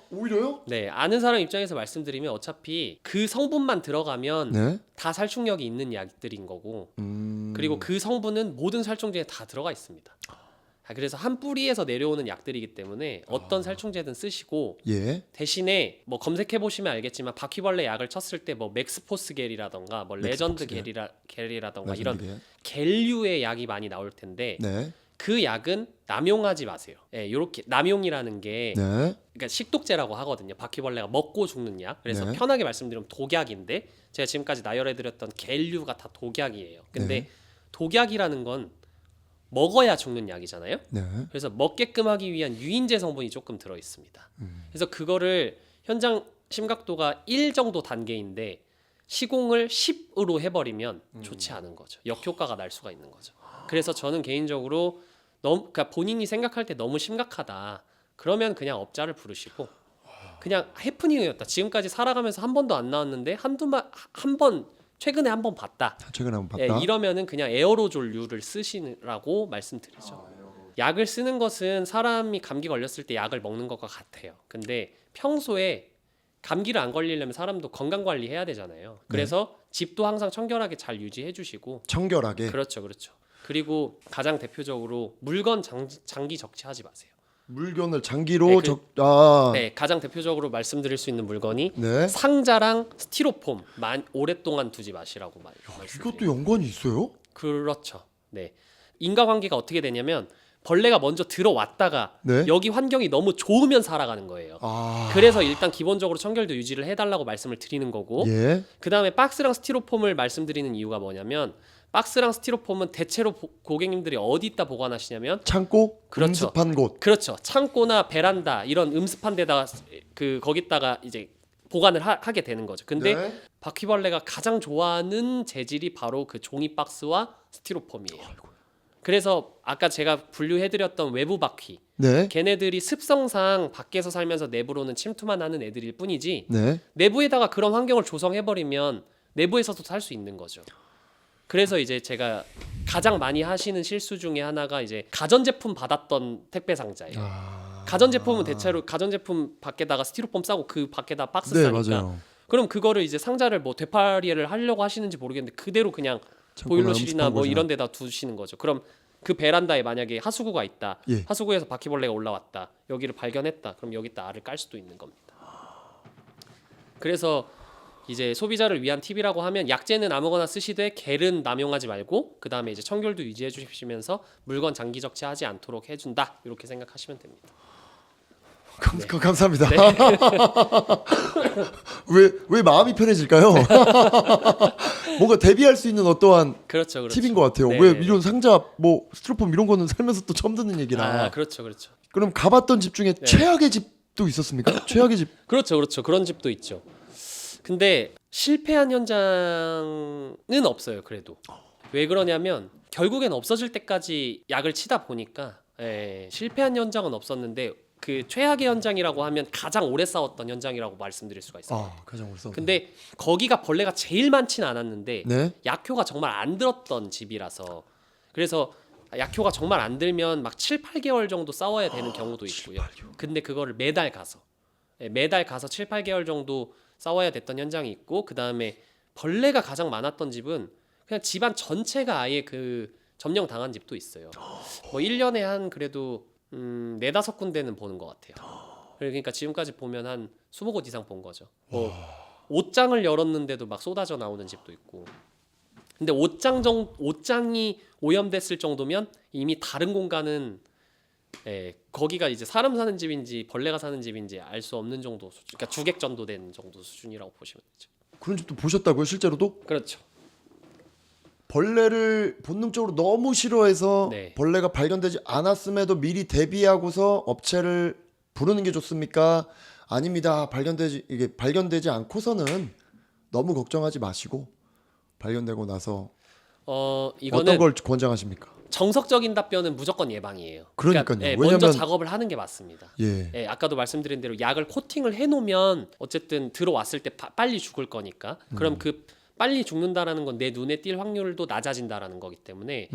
Speaker 2: 오히려요?
Speaker 1: 네, 아는 사람 입장에서 말씀드리면 어차피 그 성분만 들어가면
Speaker 2: 네.
Speaker 1: 다 살충력이 있는 약들인 거고 그리고 그 성분은 모든 살충제에 다 들어가 있습니다. 그래서 한 뿌리에서 내려오는 약들이기 때문에 어떤 살충제든 쓰시고
Speaker 2: 예.
Speaker 1: 대신에 뭐 검색해 보시면 알겠지만 바퀴벌레 약을 쳤을 때 뭐 맥스포스 겔이라던가 뭐 레전드
Speaker 2: 맥스포스
Speaker 1: 겔이라던가
Speaker 2: 레전드
Speaker 1: 이런
Speaker 2: 겔.
Speaker 1: 겔류의 약이 많이 나올 텐데
Speaker 2: 네.
Speaker 1: 그 약은 남용하지 마세요. 요렇게 남용이라는 게
Speaker 2: 네.
Speaker 1: 그러니까 식독제라고 하거든요. 바퀴벌레가 먹고 죽는 약. 그래서
Speaker 2: 네.
Speaker 1: 편하게 말씀드리면 독약인데 제가 지금까지 나열해드렸던 겔류가 다 독약이에요. 근데
Speaker 2: 네.
Speaker 1: 독약이라는 건 먹어야 죽는 약이잖아요.
Speaker 2: 네.
Speaker 1: 그래서 먹게끔 하기 위한 유인제 성분이 조금 들어 있습니다. 그래서 그거를 현장 심각도가 1 정도 단계인데 시공을 10으로 해버리면 좋지 않은 거죠. 역효과가 날 수가 있는 거죠. 그래서 저는 개인적으로 그러니까 본인이 생각할 때 너무 심각하다. 그러면 그냥 업자를 부르시고 그냥 해프닝이었다. 지금까지 살아가면서 한 번도 안 나왔는데 최근에 한 번 봤다.
Speaker 2: 최근에 한번 봤다.
Speaker 1: 이러면은 그냥 에어로졸류를 쓰시라고 말씀드리죠. 약을 쓰는 것은 사람이 감기 걸렸을 때 약을 먹는 것과 같아요. 근데 평소에 감기를 안 걸리려면 사람도 건강 관리해야 되잖아요. 그래서 집도 항상 청결하게 잘 유지해 주시고
Speaker 2: 청결하게.
Speaker 1: 그렇죠. 그리고 가장 대표적으로 물건 장기 적치하지 마세요.
Speaker 2: 물건을 장기로 네,
Speaker 1: 네, 가장 대표적으로 말씀드릴 수 있는 물건이
Speaker 2: 네.
Speaker 1: 상자랑 스티로폼 오랫동안 두지 마시라고 말씀드려요.
Speaker 2: 이것도 연관이 있어요?
Speaker 1: 그렇죠. 네. 인과관계가 어떻게 되냐면 벌레가 먼저 들어왔다가
Speaker 2: 네.
Speaker 1: 여기 환경이 너무 좋으면 살아가는 거예요. 그래서 일단 기본적으로 청결도 유지를 해달라고 말씀을 드리는 거고
Speaker 2: 예.
Speaker 1: 그 다음에 박스랑 스티로폼을 말씀드리는 이유가 뭐냐면 박스랑 스티로폼은 대체로 고객님들이 어디다 보관하시냐면
Speaker 2: 창고,
Speaker 1: 그렇죠.
Speaker 2: 음습한 곳.
Speaker 1: 그렇죠. 창고나 베란다 이런 음습한 데다가 거기다가 이제 보관을 하게 되는 거죠. 근데
Speaker 2: 네.
Speaker 1: 바퀴벌레가 가장 좋아하는 재질이 바로 그 종이 박스와 스티로폼이에요. 그래서 아까 제가 분류해드렸던 외부 바퀴
Speaker 2: 네.
Speaker 1: 걔네들이 습성상 밖에서 살면서 내부로는 침투만 하는 애들일 뿐이지
Speaker 2: 네.
Speaker 1: 내부에다가 그런 환경을 조성해버리면 내부에서도 살 수 있는 거죠. 그래서 이제 제가 가장 많이 하시는 실수 중에 하나가 이제 가전제품 받았던 택배 상자예요. 가전제품은 대체로 가전제품 밖에다가 스티로폼 싸고 그 밖에다 박스
Speaker 2: 네,
Speaker 1: 싸니까
Speaker 2: 맞아요.
Speaker 1: 그럼 그거를 이제 상자를 뭐 되팔이를 하려고 하시는지 모르겠는데 그대로 그냥 보일러실이나 뭐
Speaker 2: 음식판
Speaker 1: 이런 데다 두시는 거죠. 그럼 그 베란다에 만약에 하수구가 있다.
Speaker 2: 예.
Speaker 1: 하수구에서 바퀴벌레가 올라왔다. 여기를 발견했다. 그럼 여기다 알을 깔 수도 있는 겁니다. 그래서 이제 소비자를 위한 팁이라고 하면 약재는 아무거나 쓰시되 겔은 남용하지 말고 그 다음에 이제 청결도 유지해 주시면서 물건 장기 적치하지 않도록 해준다. 이렇게 생각하시면 됩니다.
Speaker 2: 감사합니다. 왜 마음이 편해질까요? 뭔가 대비할 수 있는 어떠한
Speaker 1: 그렇죠.
Speaker 2: 팁인 것 같아요.
Speaker 1: 네,
Speaker 2: 왜
Speaker 1: 네,
Speaker 2: 이런 상자 뭐 스티로폼 이런 거는 살면서 또 처음 듣는 얘기라.
Speaker 1: 그렇죠.
Speaker 2: 그럼 가봤던 집 중에 최악의 집도 있었습니까? 최악의 집.
Speaker 1: 그렇죠. 그런 집도 있죠. 근데 실패한 현장은 없어요. 그래도 왜 그러냐면 결국엔 없어질 때까지 약을 치다 보니까 실패한 현장은 없었는데 그 최악의 현장이라고 하면 가장 오래 싸웠던 현장이라고 말씀드릴 수가 있어요.
Speaker 2: 가장 오래 싸웠던.
Speaker 1: 근데 거기가 벌레가 제일 많지는 않았는데
Speaker 2: 네.
Speaker 1: 약효가 정말 안 들었던 집이라서 그래서 약효가 정말 안 들면 막 7, 8개월 정도 싸워야 되는 경우도 있고요. 근데 그거를 매달 가서 7, 8개월 정도 싸워야 됐던 현장이 있고 그다음에 벌레가 가장 많았던 집은 그냥 집안 전체가 아예 그 점령 당한 집도 있어요. 뭐 1년에 한 그래도 4-5군데는 보는 것 같아요. 그러니까 지금까지 보면 한 20곳 이상 본 거죠. 뭐 옷장을 열었는데도 막 쏟아져 나오는 집도 있고. 근데 옷장이 오염됐을 정도면 이미 다른 공간은 거기가 이제 사람 사는 집인지 벌레가 사는 집인지 알 수 없는 정도 수준. 그러니까 주객전도된 정도 수준이라고 보시면 되죠.
Speaker 2: 그런 집도 보셨다고요? 실제로도?
Speaker 1: 그렇죠.
Speaker 2: 벌레를 본능적으로 너무 싫어해서
Speaker 1: 네.
Speaker 2: 벌레가 발견되지 않았음에도 미리 대비하고서 업체를 부르는 게 좋습니까? 아닙니다. 이게 발견되지 않고서는 너무 걱정하지 마시고 발견되고 나서
Speaker 1: 이거는
Speaker 2: 어떤 걸 권장하십니까?
Speaker 1: 정석적인 답변은 무조건 예방이에요.
Speaker 2: 그러니까요.
Speaker 1: 먼저
Speaker 2: 왜냐면
Speaker 1: 작업을 하는 게 맞습니다.
Speaker 2: 예.
Speaker 1: 아까도 말씀드린 대로 약을 코팅을 해놓으면 어쨌든 들어왔을 때 빨리 죽을 거니까. 그럼 그 빨리 죽는다라는 건 내 눈에 띌 확률도 낮아진다라는 거기 때문에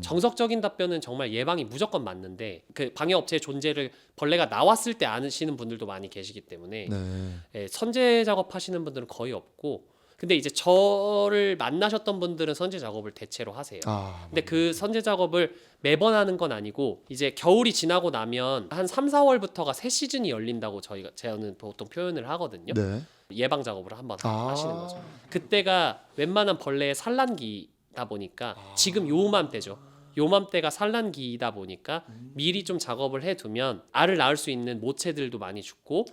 Speaker 1: 정석적인 답변은 정말 예방이 무조건 맞는데 그 방역업체의 존재를 벌레가 나왔을 때 아시는 분들도 많이 계시기 때문에
Speaker 2: 네.
Speaker 1: 선제 작업하시는 분들은 거의 없고 근데 이제 저를 만나셨던 분들은 선제 작업을 대체로 하세요. 근데 그 선제 작업을 매번 하는 건 아니고 이제 겨울이 지나고 나면 한 3, 4월부터가 새 시즌이 열린다고 저는 보통 표현을 하거든요.
Speaker 2: 네.
Speaker 1: 예방 작업을 한번 하시는 거죠. 그때가 웬만한 벌레의 산란기다 보니까 지금 요맘때죠. 요맘때가 산란기이다 보니까 미리 좀 작업을 해두면 알을 낳을 수 있는 모체들도 많이 죽고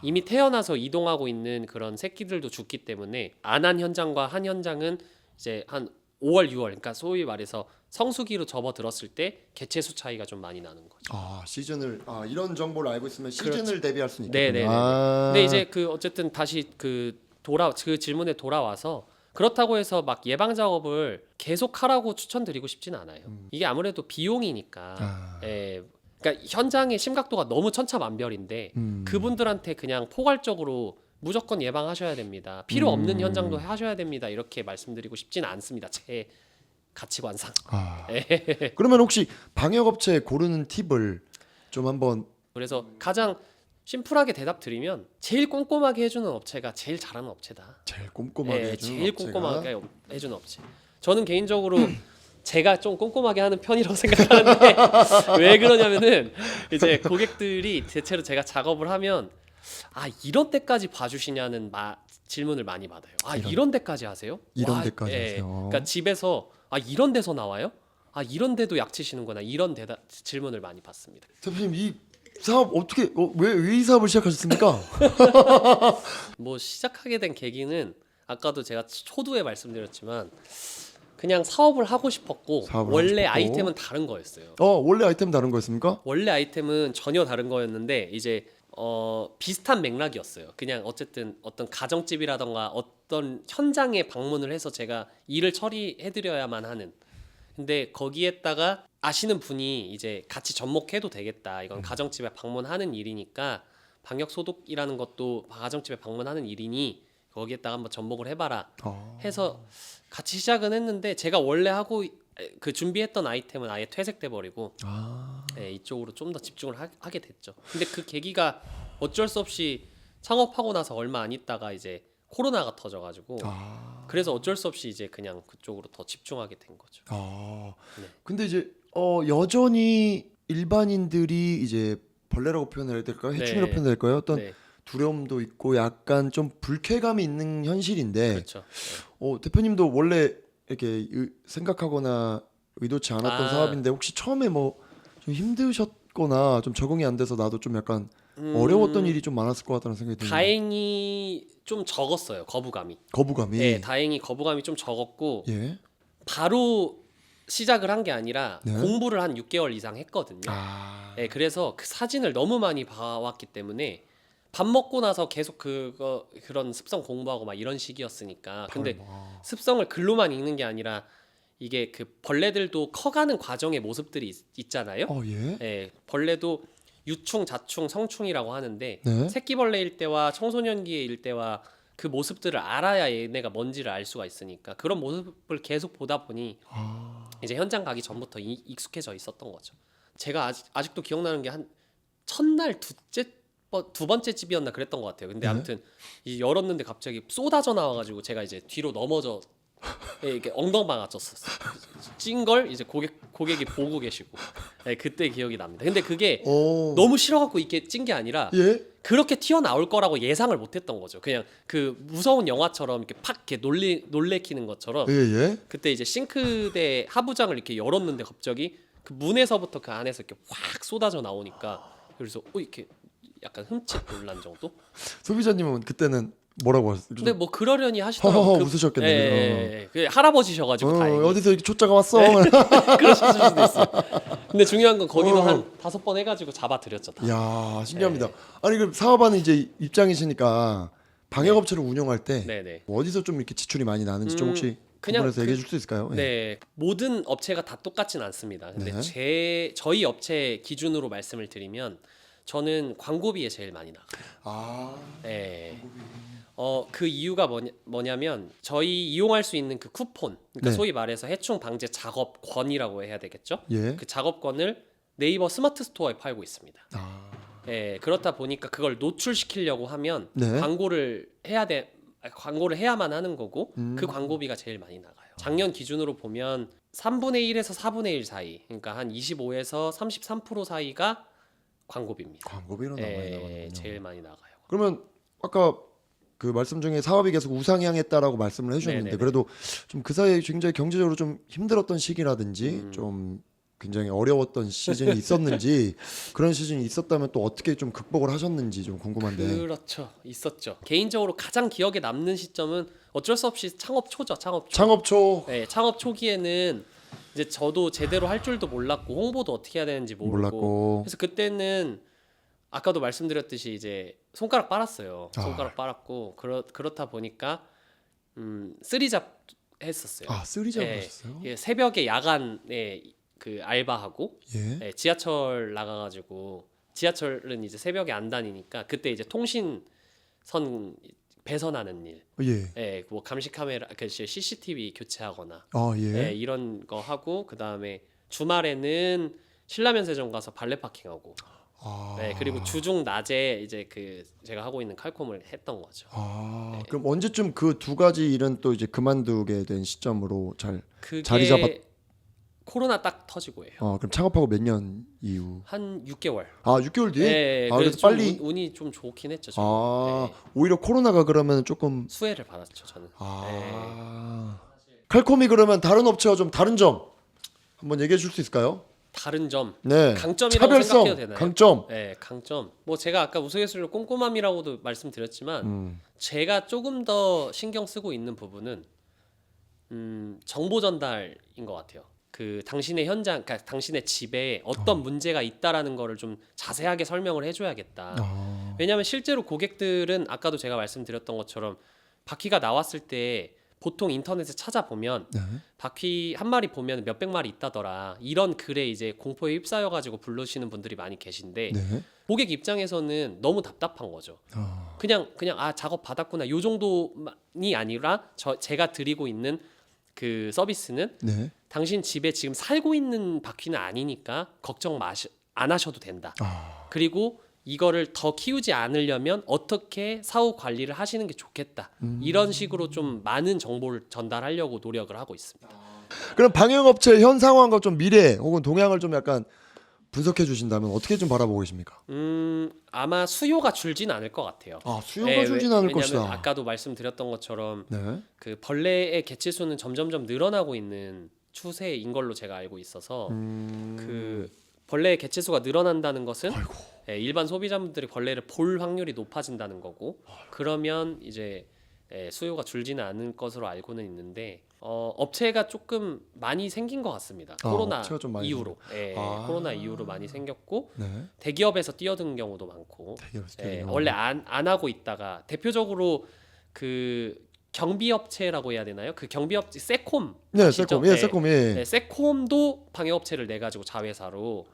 Speaker 1: 이미 태어나서 이동하고 있는 그런 새끼들도 죽기 때문에 안 한 현장과 한 현장은 이제 한 5월, 6월 그러니까 소위 말해서 성수기로 접어들었을 때 개체수 차이가 좀 많이 나는 거죠.
Speaker 2: 시즌을 이런 정보를 알고 있으면 시즌을 대비할 수는 있겠군요.
Speaker 1: 네네네. 근데 이제 그 어쨌든 다시 그 질문에 돌아와서 그렇다고 해서 막 예방 작업을 계속 하라고 추천드리고 싶지는 않아요. 이게 아무래도 비용이니까. 그러니까 현장의 심각도가 너무 천차만별인데 그분들한테 그냥 포괄적으로 무조건 예방하셔야 됩니다. 필요 없는 현장도 하셔야 됩니다. 이렇게 말씀드리고 싶지는 않습니다. 제 가치관상.
Speaker 2: 그러면 혹시 방역업체 고르는 팁을 좀 한번
Speaker 1: 그래서 가장 심플하게 대답 드리면 제일 꼼꼼하게 해주는 업체가 제일 잘하는 업체다.
Speaker 2: 제일 꼼꼼하게 해주는
Speaker 1: 제일 꼼꼼하게 해주는 업체. 저는 개인적으로 제가 좀 꼼꼼하게 하는 편이라고 생각하는데 왜 그러냐면은 이제 고객들이 대체로 제가 작업을 하면 이런 데까지 봐주시냐는 질문을 많이 받아요. 이런 데까지 하세요?
Speaker 2: 이런 데까지 하세요.
Speaker 1: 그러니까 집에서 이런 데서 나와요? 이런 데도 약 치시는구나. 이런 질문을 많이 받습니다.
Speaker 2: 대표님 이 사업 어떻게 왜 이 사업을 시작하셨습니까?
Speaker 1: 뭐 시작하게 된 계기는 아까도 제가 초두에 말씀드렸지만 그냥 사업을 하고 싶었고 원래 아이템은 다른 거였어요.
Speaker 2: 원래 아이템 다른 거였습니까?
Speaker 1: 원래 아이템은 전혀 다른 거였는데 이제 비슷한 맥락이었어요. 그냥 어쨌든 어떤 가정집이라던가 어떤 현장에 방문을 해서 제가 일을 처리해드려야만 하는. 근데 거기에다가 아시는 분이 이제 같이 접목해도 되겠다. 이건 가정집에 방문하는 일이니까 방역 소독이라는 것도 가정집에 방문하는 일이니 거기에다가 한번 접목을 해봐라. 해서 같이 시작은 했는데 제가 원래 그 준비했던 아이템은 아예 퇴색돼 버리고
Speaker 2: 아.
Speaker 1: 예, 이쪽으로 좀 더 집중을 하게 됐죠. 근데 그 계기가 어쩔 수 없이 창업하고 나서 얼마 안 있다가 이제 코로나가 터져가지고
Speaker 2: 아.
Speaker 1: 그래서 어쩔 수 없이 이제 그냥 그쪽으로 더 집중하게 된 거죠.
Speaker 2: 아.
Speaker 1: 네.
Speaker 2: 근데 이제 여전히 일반인들이 이제 벌레라고 표현해야 될까요? 해충이라고
Speaker 1: 네.
Speaker 2: 표현해야 될까요? 어떤
Speaker 1: 네,
Speaker 2: 두려움도 있고 약간 좀 불쾌감이 있는 현실인데
Speaker 1: 그렇죠.
Speaker 2: 대표님도 원래 이렇게 생각하거나 의도치 않았던
Speaker 1: 아.
Speaker 2: 사업인데 혹시 처음에 뭐 좀 힘드셨거나 좀 적응이 안 돼서 나도 좀 약간
Speaker 1: 음,
Speaker 2: 어려웠던 일이 좀 많았을 것 같다는 생각이 드는데
Speaker 1: 다행히 좀 적었어요. 거부감이.
Speaker 2: 거부감이
Speaker 1: 네, 다행히 거부감이 좀 적었고
Speaker 2: 예.
Speaker 1: 바로 시작을 한 게 아니라
Speaker 2: 네.
Speaker 1: 공부를 한 6개월 이상 했거든요.
Speaker 2: 아.
Speaker 1: 네, 그래서 그 사진을 너무 많이 봐왔기 때문에 밥 먹고 나서 계속 그런 습성 공부하고 막 이런 식이었으니까. 근데 습성을 글로만 읽는 게 아니라 이게 그 벌레들도 커가는 과정의 모습들이 있잖아요.
Speaker 2: 예.
Speaker 1: 예, 벌레도 유충, 자충, 성충이라고 하는데
Speaker 2: 네.
Speaker 1: 새끼벌레일 때와 청소년기일 때와 그 모습들을 알아야 얘네가 뭔지를 알 수가 있으니까 그런 모습을 계속 보다 보니 이제 현장 가기 전부터 익숙해져 있었던 거죠. 제가 아직도 기억나는 게 한 첫날 두 번째 집이었나 그랬던 것 같아요. 근데
Speaker 2: 네.
Speaker 1: 아무튼 이 열었는데 갑자기 쏟아져 나와가지고 제가 이제 뒤로 넘어져 이렇게 엉덩방아쳤었어요. 찐 걸 이제 고객이 보고 계시고 그때 기억이 납니다. 근데 그게 너무 싫어갖고 이게 찐 게 아니라
Speaker 2: 예.
Speaker 1: 그렇게 튀어나올 거라고 예상을 못했던 거죠. 그냥 그 무서운 영화처럼 이렇게 팍 이렇게 놀래키는 것처럼
Speaker 2: 예.
Speaker 1: 그때 이제 싱크대 하부장을 이렇게 열었는데 갑자기 그 문에서부터 그 안에서 이렇게 확 쏟아져 나오니까 그래서 이렇게 약간 흠칫 놀란 정도?
Speaker 2: 소비자님은 그때는 뭐라고 하셨어요?
Speaker 1: 근데 뭐 그러려니 하시더라고요.
Speaker 2: 허허허 웃으셨겠네요.
Speaker 1: 그 할아버지셔가지고 다행히
Speaker 2: 어디서 이렇게 초짜가 왔어?
Speaker 1: 그러실 수도 있어요. 근데 중요한 건 거기도
Speaker 2: 어.
Speaker 1: 한 5번 해가지고 잡아드렸죠. 다.
Speaker 2: 야 신기합니다.
Speaker 1: 네.
Speaker 2: 아니 그 사업하는 이제 입장이시니까 방역업체를 운영할 때
Speaker 1: 네네.
Speaker 2: 어디서 좀 이렇게 지출이 많이 나는지 좀 혹시
Speaker 1: 그냥
Speaker 2: 부분에서 얘기해 줄 수 있을까요?
Speaker 1: 네, 모든 업체가 다 똑같진 않습니다. 근데
Speaker 2: 네.
Speaker 1: 저희 업체 기준으로 말씀을 드리면 저는 광고비에 제일 많이 나가요.
Speaker 2: 아.
Speaker 1: 네. 그 이유가 뭐냐면 저희 이용할 수 있는 그 쿠폰, 그러니까
Speaker 2: 네.
Speaker 1: 소위 말해서 해충 방제 작업권이라고 해야 되겠죠?
Speaker 2: 예.
Speaker 1: 그 작업권을 네이버 스마트 스토어에 팔고 있습니다.
Speaker 2: 아.
Speaker 1: 그렇다 보니까 그걸 노출시키려고 하면
Speaker 2: 네.
Speaker 1: 광고를 해야만 하는 거고 그 광고비가 제일 많이 나가요. 작년 기준으로 보면 3분의 1에서 4분의 1 사이, 그러니까 한 25에서 33% 사이가 광고비입니다.
Speaker 2: 광고비로 많이 나가는군요.
Speaker 1: 제일 많이 나가요.
Speaker 2: 그러면 아까 그 말씀 중에 사업이 계속 우상향했다라고 말씀을 해주셨는데
Speaker 1: 네네네.
Speaker 2: 그래도 좀 그 사이에 굉장히 경제적으로 좀 힘들었던 시기라든지 좀 굉장히 어려웠던 시즌이 있었는지 그런 시즌이 있었다면 또 어떻게 좀 극복을 하셨는지 좀 궁금한데.
Speaker 1: 그렇죠, 있었죠. 개인적으로 가장 기억에 남는 시점은 어쩔 수 없이 창업 초죠.
Speaker 2: 창업 초
Speaker 1: 네, 창업 초기에는 이제 저도 제대로 할 줄도 몰랐고 홍보도 어떻게 해야 되는지 모르고
Speaker 2: 몰랐고.
Speaker 1: 그래서 그때는 아까도 말씀드렸듯이 이제 손가락 빨았어요. 손가락 빨았고 그렇다 보니까 쓰리잡 했었어요.
Speaker 2: 쓰리잡을
Speaker 1: 예,
Speaker 2: 하셨어요?
Speaker 1: 예, 새벽에 야간에 그 알바하고
Speaker 2: 예.
Speaker 1: 예, 지하철 나가가지고 지하철은 이제 새벽에 안 다니니까 그때 이제 통신선 배선하는 일,
Speaker 2: 예.
Speaker 1: 뭐 감시 카메라, 그 CCTV 교체하거나
Speaker 2: 예.
Speaker 1: 이런 거 하고 그 다음에 주말에는 신라면세점 가서 발레 파킹하고, 그리고 주중 낮에 이제 그 제가 하고 있는 칼콤을 했던 거죠.
Speaker 2: 그럼 언제쯤 그 두 가지 일은 또 이제 그만두게 된 시점으로
Speaker 1: 그게
Speaker 2: 자리 잡았?
Speaker 1: 코로나 딱 터지고예요.
Speaker 2: 그럼 창업하고 몇 년 이후?
Speaker 1: 한 6개월.
Speaker 2: 6개월 뒤에?
Speaker 1: 네,
Speaker 2: 그래서
Speaker 1: 좀
Speaker 2: 빨리.
Speaker 1: 운이 좀 좋긴 했죠. 저는.
Speaker 2: 오히려 코로나가 그러면 조금.
Speaker 1: 수혜를 받았죠, 저는.
Speaker 2: 칼콤이 그러면 다른 업체와 좀 다른 점 한번 얘기해 줄 수 있을까요?
Speaker 1: 다른 점,
Speaker 2: 네.
Speaker 1: 강점이라고
Speaker 2: 차별성,
Speaker 1: 생각해도 되나요?
Speaker 2: 강점.
Speaker 1: 네, 강점. 뭐 제가 아까 우스갯소리로 꼼꼼함이라고도 말씀드렸지만 제가 조금 더 신경 쓰고 있는 부분은 정보 전달인 것 같아요. 그 당신의 현장, 그러니까 당신의 집에 어떤 문제가 있다라는 거를 좀 자세하게 설명을 해줘야겠다. 왜냐하면 실제로 고객들은 아까도 제가 말씀드렸던 것처럼 바퀴가 나왔을 때 보통 인터넷에 찾아보면 바퀴 한 마리 보면 몇백 마리 있다더라, 이런 글에 이제 공포에 휩싸여가지고 부르시는 분들이 많이 계신데 고객 입장에서는 너무 답답한 거죠. 그냥 작업 받았구나 요 정도만이 아니라 제가 드리고 있는 그 서비스는 당신 집에 지금 살고 있는 바퀴는 아니니까 걱정 안 하셔도 된다. 그리고 이거를 더 키우지 않으려면 어떻게 사후 관리를 하시는 게 좋겠다. 이런 식으로 좀 많은 정보를 전달하려고 노력을 하고 있습니다.
Speaker 2: 그럼 방역업체 현 상황과 좀 미래 혹은 동향을 좀 약간 분석해 주신다면 어떻게 좀 바라보고 계십니까?
Speaker 1: 아마 수요가 줄진 않을 것 같아요.
Speaker 2: 수요가
Speaker 1: 네,
Speaker 2: 줄진 않을
Speaker 1: 왜냐면
Speaker 2: 것이다.
Speaker 1: 아까도 말씀드렸던 것처럼
Speaker 2: 네.
Speaker 1: 그 벌레의 개체수는 점점점 늘어나고 있는 추세인 걸로 제가 알고 있어서 그 벌레의 개체수가 늘어난다는 것은 일반 소비자분들이 벌레를 볼 확률이 높아진다는 거고 그러면 이제 수요가 줄지는 않을 것으로 알고는 있는데 업체가 조금 많이 생긴 것 같습니다. 코로나
Speaker 2: 업체가 좀 많이
Speaker 1: 이후로 코로나 이후로 많이 생겼고
Speaker 2: 네.
Speaker 1: 대기업에서 뛰어든 경우도 많고
Speaker 2: 대기업에서 뛰어든 경우도
Speaker 1: 원래 안 하고 있다가 대표적으로 그 경비업체라고 해야 되나요? 그 경비업체 세콤
Speaker 2: 네,
Speaker 1: 아시죠?
Speaker 2: 세콤. 세콤.
Speaker 1: 네, 세콤도 방역업체를 내 가지고 자회사로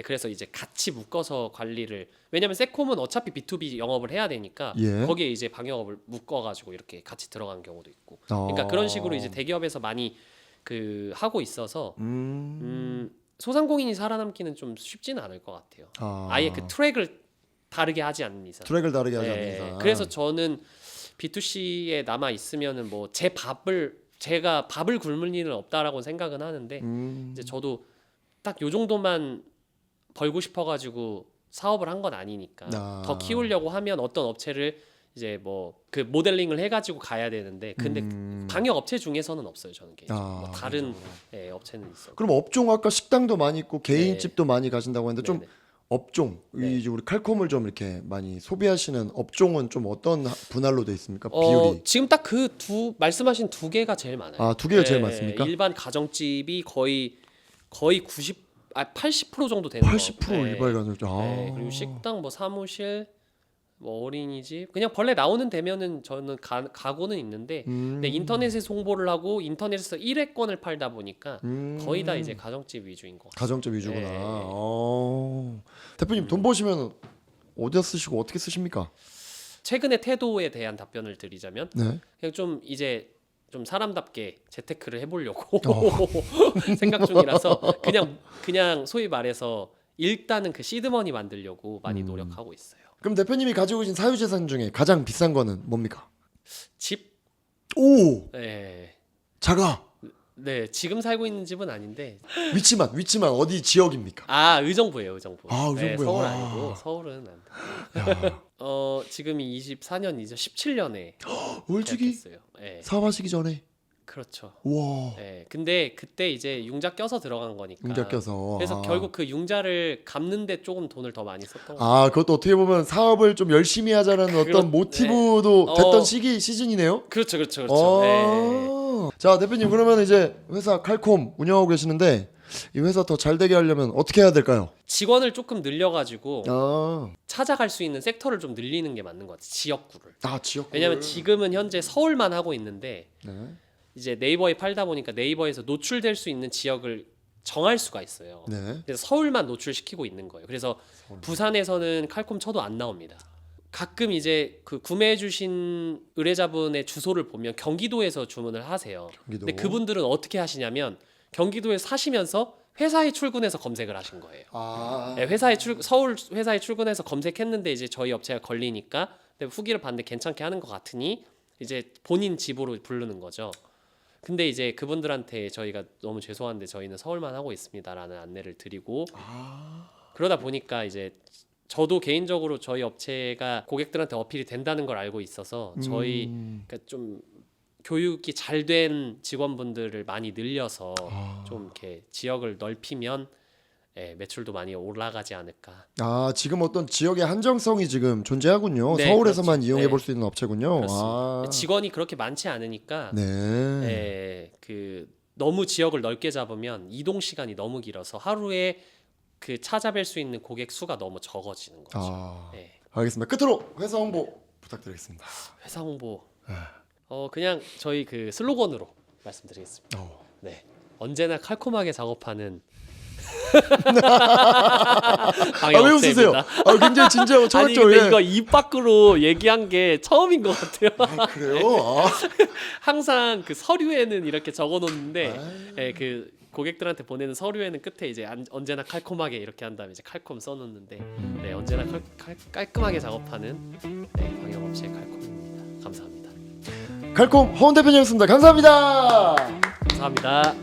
Speaker 1: 그래서 이제 같이 묶어서 관리를 왜냐면 세콤은 어차피 B2B 영업을 해야 되니까 거기에 이제 방역업을 묶어 가지고 이렇게 같이 들어간 경우도 있고 그러니까 그런 식으로 이제 대기업에서 많이 그 하고 있어서 소상공인이 살아남기는 좀 쉽지는 않을 것 같아요. 아예 그 트랙을 다르게 하지 않는 이상.
Speaker 2: 트랙을 다르게 하지 않는 이상.
Speaker 1: 그래서 저는 B2C에 남아 있으면은 뭐 제가 밥을 굶을 일은 없다라고 생각은 하는데 이제 저도 딱 요 정도만 벌고 싶어가지고 사업을 한 건 아니니까 더 키우려고 하면 어떤 업체를 이제 뭐 그 모델링을 해가지고 가야 되는데 근데 방역 업체 중에서는 없어요 저는 개인적으로 뭐 다른 업체는 있어요.
Speaker 2: 그럼 업종 아까 식당도 많이 있고 개인집도 많이 가신다고 했는데 좀
Speaker 1: 네네.
Speaker 2: 업종 이제 우리 칼콤을 좀 이렇게 많이 소비하시는 업종은 좀 어떤 분할로 돼 있습니까? 비율이
Speaker 1: 지금 딱 그 말씀하신 두 개가 제일 많아요.
Speaker 2: 두 개가 제일 많습니까?
Speaker 1: 일반 가정집이 거의 80% 정도 되는
Speaker 2: 80% 일반 가정집.
Speaker 1: 그리고 식당 뭐 사무실 뭐 어린이집 그냥 벌레 나오는 데면은 저는 가고는 있는데 근데 인터넷에 홍보를 하고 인터넷에서 1회권을 팔다 보니까 거의 다 이제 가정집 위주인 것 같아요.
Speaker 2: 가정집 위주구나. 대표님 돈 버시면 어디다 쓰시고 어떻게 쓰십니까?
Speaker 1: 최근의 태도에 대한 답변을 드리자면
Speaker 2: 네.
Speaker 1: 그냥 좀 이제 좀 사람답게 재테크를 해보려고 생각 중이라서 그냥 소위 말해서 일단은 그 시드머니 만들려고 많이 노력하고 있어요.
Speaker 2: 그럼 대표님이 가지고 계신 사유재산 중에 가장 비싼 거는 뭡니까?
Speaker 1: 집?
Speaker 2: 오!
Speaker 1: 네.
Speaker 2: 자가.
Speaker 1: 네, 지금 살고 있는 집은 아닌데.
Speaker 2: 위치만 어디 지역입니까?
Speaker 1: 의정부예요, 의정부.
Speaker 2: 의정부요.
Speaker 1: 서울 아니고 서울은 안 돼. 지금이 24년이죠. 17년에
Speaker 2: 월직이
Speaker 1: 계약했어요. 네.
Speaker 2: 사업하시기 전에.
Speaker 1: 그렇죠.
Speaker 2: 와.
Speaker 1: 네, 근데 그때 이제 융자 껴서 들어간 거니까.
Speaker 2: 융자 껴서.
Speaker 1: 그래서 결국 그 융자를 갚는데 조금 돈을 더 많이 썼던 거예요.
Speaker 2: 그것도 어떻게 보면 사업을 좀 열심히 하자는 어떤 모티브도 됐던 시즌이네요.
Speaker 1: 그렇죠.
Speaker 2: 네. 자, 대표님 그러면 이제 회사 칼콤 운영하고 계시는데 이 회사 더 잘 되게 하려면 어떻게 해야 될까요?
Speaker 1: 직원을 조금 늘려가지고 찾아갈 수 있는 섹터를 좀 늘리는 게 맞는 것 같아요. 지역구를.
Speaker 2: 지역구.
Speaker 1: 왜냐하면 지금은 현재 서울만 하고 있는데
Speaker 2: 네.
Speaker 1: 이제 네이버에 팔다 보니까 네이버에서 노출될 수 있는 지역을 정할 수가 있어요.
Speaker 2: 네.
Speaker 1: 그래서 서울만 노출시키고 있는 거예요. 그래서 부산에서는 칼콤 쳐도 안 나옵니다. 가끔 이제 그 구매해주신 의뢰자분의 주소를 보면 경기도에서 주문을 하세요. 근데 그분들은 어떻게 하시냐면 경기도에 사시면서 회사에 출근해서 검색을 하신 거예요. 네, 서울 회사에 출근해서 검색했는데 이제 저희 업체가 걸리니까 근데 후기를 봤는데 괜찮게 하는 것 같으니 이제 본인 집으로 부르는 거죠. 근데 이제 그분들한테 저희가 너무 죄송한데 저희는 서울만 하고 있습니다라는 안내를 드리고 그러다 보니까 이제 저도 개인적으로 저희 업체가 고객들한테 어필이 된다는 걸 알고 있어서 저희 그러니까 좀 교육이 잘 된 직원분들을 많이 늘려서 좀 이렇게 지역을 넓히면 매출도 많이 올라가지 않을까.
Speaker 2: 지금 어떤 지역의 한정성이 지금 존재하군요.
Speaker 1: 네,
Speaker 2: 서울에서만
Speaker 1: 그렇죠.
Speaker 2: 이용해 볼 수 있는 업체군요.
Speaker 1: 직원이 그렇게 많지 않으니까 그 너무 지역을 넓게 잡으면 이동 시간이 너무 길어서 하루에 그 찾아뵐 수 있는 고객 수가 너무 적어지는 거죠.
Speaker 2: 알겠습니다. 끝으로 회사 홍보 부탁드리겠습니다.
Speaker 1: 회사 홍보. 그냥 저희 그 슬로건으로 말씀드리겠습니다. 네, 언제나 칼콤하게 작업하는 방역
Speaker 2: 왜 웃으세요?
Speaker 1: 업체입니다.
Speaker 2: 굉장히 진지하고
Speaker 1: 아니
Speaker 2: 차갑죠.
Speaker 1: 근데
Speaker 2: 예.
Speaker 1: 이거 입 밖으로 얘기한 게 처음인 것 같아요.
Speaker 2: 그래요?
Speaker 1: 항상 그 서류에는 이렇게 적어놓는데 그 고객들한테 보내는 서류에는 끝에 이제 언제나 칼콤하게 이렇게 한 다음에 이제 칼콤 써놓는데 네, 언제나 깔끔하게 작업하는 네, 방역업체 칼콤입니다. 감사합니다.
Speaker 2: 칼콤 허원 대표님이었습니다. 감사합니다.
Speaker 1: 감사합니다.